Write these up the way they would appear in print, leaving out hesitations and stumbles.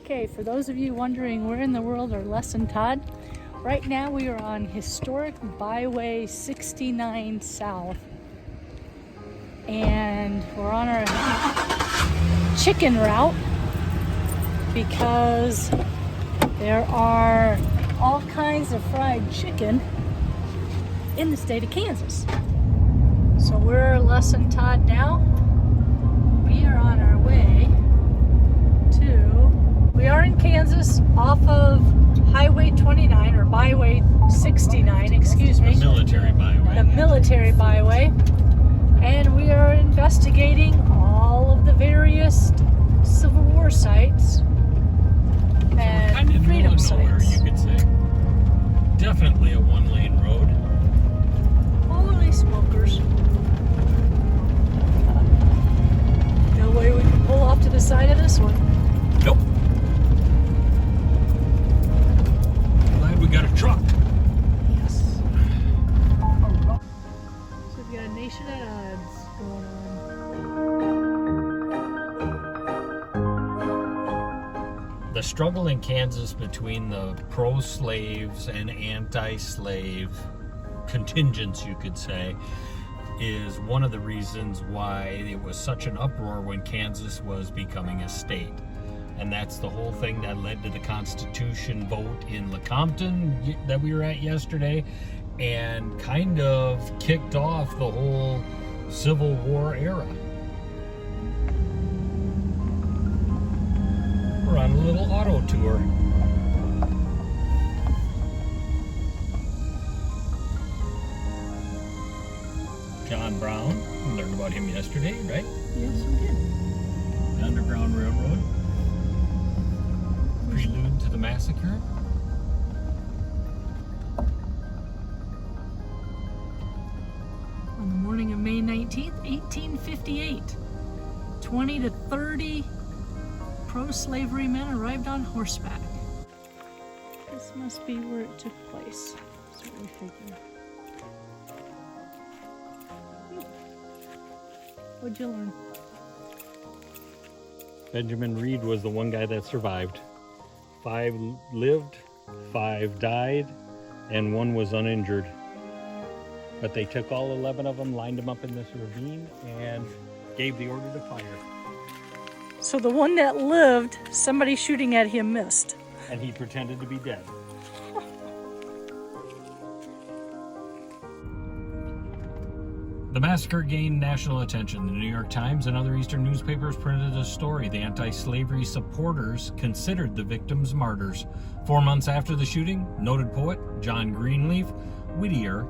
Okay, for those of you wondering where in the world are Les and Todd, right now we are on historic Byway 69 South. And we're on our chicken route because there are all kinds of fried chicken in the state of Kansas. So we're Les and Todd now. We are on our way we are in Kansas off of Highway 29 or Byway 69, excuse me. The military byway. The military byway. And we are investigating all of the various Civil War sites and kind of freedom nowhere, sites. you could say. Definitely a one-lane road. Holy smokers. No way we can pull off to the side of this one. Nope. Glad we got a truck. Yes. So we've got a nation at odds going on. The struggle in Kansas between the pro-slaves and anti-slave contingents, you could say, is one of the reasons why it was such an uproar when Kansas was becoming a state. And that's the whole thing that led to the Constitution vote in Lecompton that we were at yesterday, and kind of kicked off the whole Civil War era. We're on a little auto tour. John Brown, we learned about him yesterday, right? Yes, we did. The Underground Railroad. Prelude to the Massacre. On the morning of May 19th, 1858, 20 to 30 pro-slavery men arrived on horseback. This must be where it took place. That's what we're thinking. What'd you learn? Benjamin Reed was the one guy that survived. 5 lived, 5 died, and 1 was uninjured. But they took all 11 of them, lined them up in this ravine, and gave the order to fire. So the one that lived, somebody shooting at him missed. And he pretended to be dead. The massacre gained national attention. The New York Times and other Eastern newspapers printed a story. The anti-slavery supporters considered the victims martyrs. 4 months after the shooting, noted poet John Greenleaf Whittier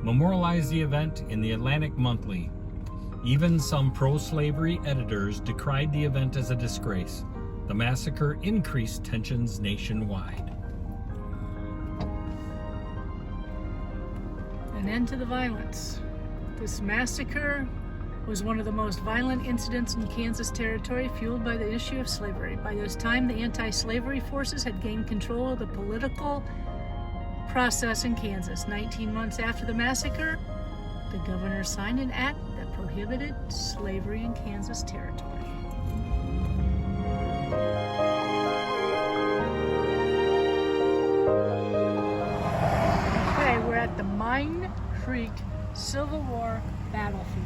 memorialized the event in the Atlantic Monthly. Even some pro-slavery editors decried the event as a disgrace. The massacre increased tensions nationwide. An end to the violence. This massacre was one of the most violent incidents in Kansas territory, fueled by the issue of slavery. By this time, the anti-slavery forces had gained control of the political process in Kansas. 19 months after the massacre, the governor signed an act that prohibited slavery in Kansas territory. Okay, we're at the Mine Creek Civil War battlefield.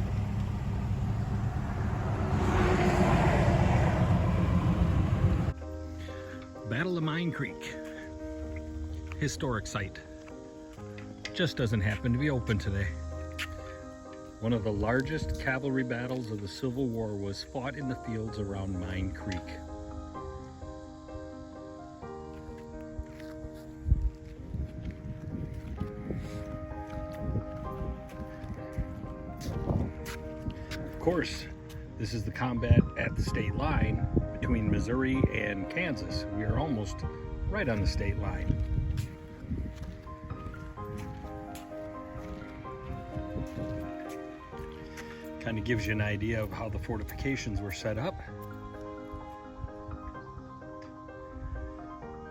Battle of Mine Creek. Historic site. Just doesn't happen to be open today. One of the largest cavalry battles of the Civil War was fought in the fields around Mine Creek. Of course, this is the combat at the state line between Missouri and Kansas. We are almost right on the state line. Kind of gives you an idea of how the fortifications were set up.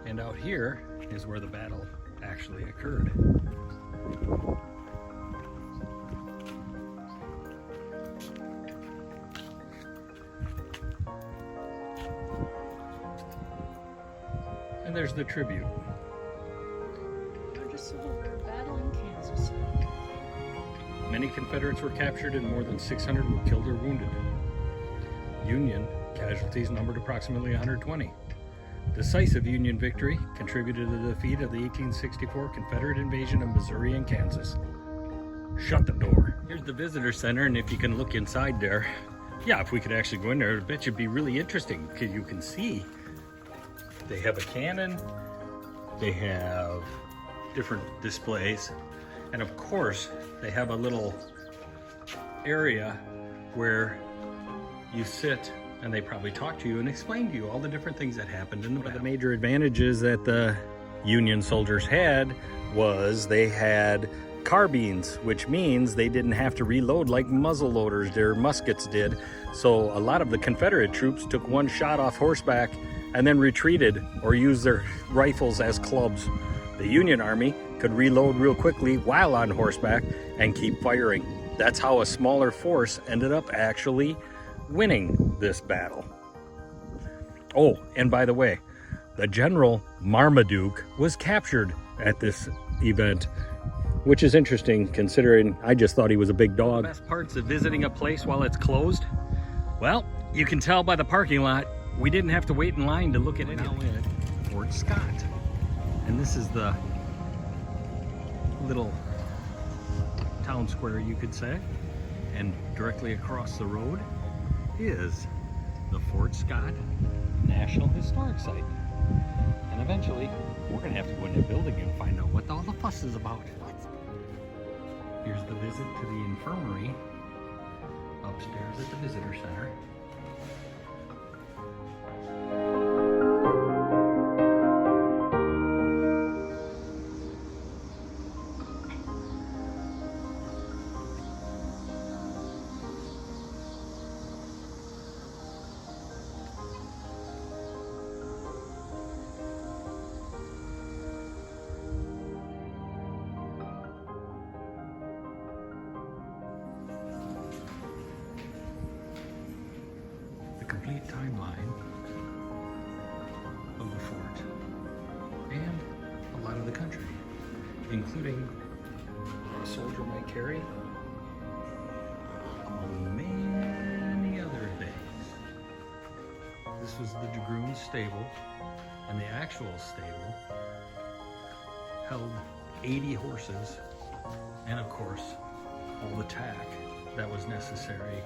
And out here is where the battle actually occurred. And there's the tribute. Largest Civil War battle in Kansas. Many Confederates were captured and more than 600 were killed or wounded. Union casualties numbered approximately 120. Decisive Union victory contributed to the defeat of the 1864 Confederate invasion of Missouri and Kansas. Shut the door. Here's the visitor center, and if you can look inside there, yeah, if we could actually go in there, I bet it'd be really interesting because you can see they have a cannon, they have different displays, and of course they have a little area where you sit and they probably talk to you and explain to you all the different things that happened in the battle. One of the major advantages that the Union soldiers had was they had carbines, which means they didn't have to reload like muzzle loaders, their muskets did. So a lot of the Confederate troops took one shot off horseback and then retreated or used their rifles as clubs. The Union Army could reload real quickly while on horseback and keep firing. That's how a smaller force ended up actually winning this battle. Oh, and by the way, the General Marmaduke was captured at this event, which is interesting considering I just thought he was a big dog. The best parts of visiting a place while it's closed? Well, you can tell by the parking lot, we didn't have to wait in line to look at it. Now in Fort Scott. And this is the little town square, you could say. And directly across the road is the Fort Scott National Historic Site. And eventually, we're gonna have to go in that building and find out what all the fuss is about. Here's the visit to the infirmary upstairs at the visitor center. Complete timeline of the fort and a lot of the country, including what a soldier might carry, among many other things. This was the dragoon stable, and the actual stable held 80 horses and of course all the tack that was necessary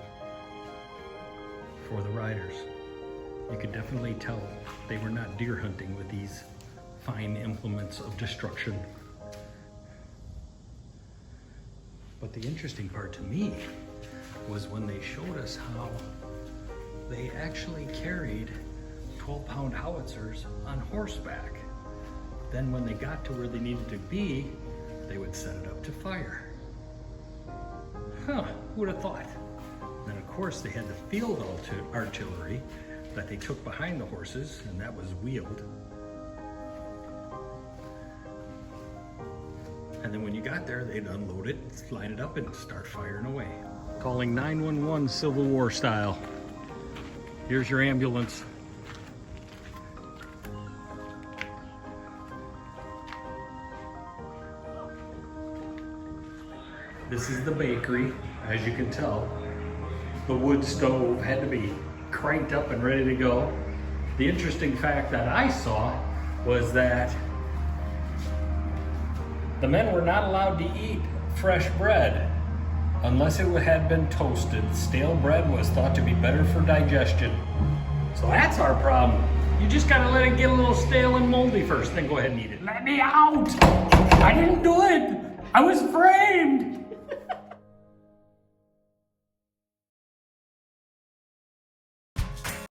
for the riders. You could definitely tell they were not deer hunting with these fine implements of destruction. But the interesting part to me was when they showed us how they actually carried 12-pound howitzers on horseback. Then when they got to where they needed to be, they would set it up to fire. Huh, who would have thought? And of course they had the field artillery that they took behind the horses, and that was wheeled. And then when you got there, they'd unload it, line it up, and start firing away. Calling 911 Civil War style. Here's your ambulance. This is the bakery, as you can tell. The wood stove had to be cranked up and ready to go. The interesting fact that I saw was that the men were not allowed to eat fresh bread unless it had been toasted. Stale bread was thought to be better for digestion. So that's our problem. You just gotta let it get a little stale and moldy first, then go ahead and eat it. Let me out! I didn't do it! I was framed!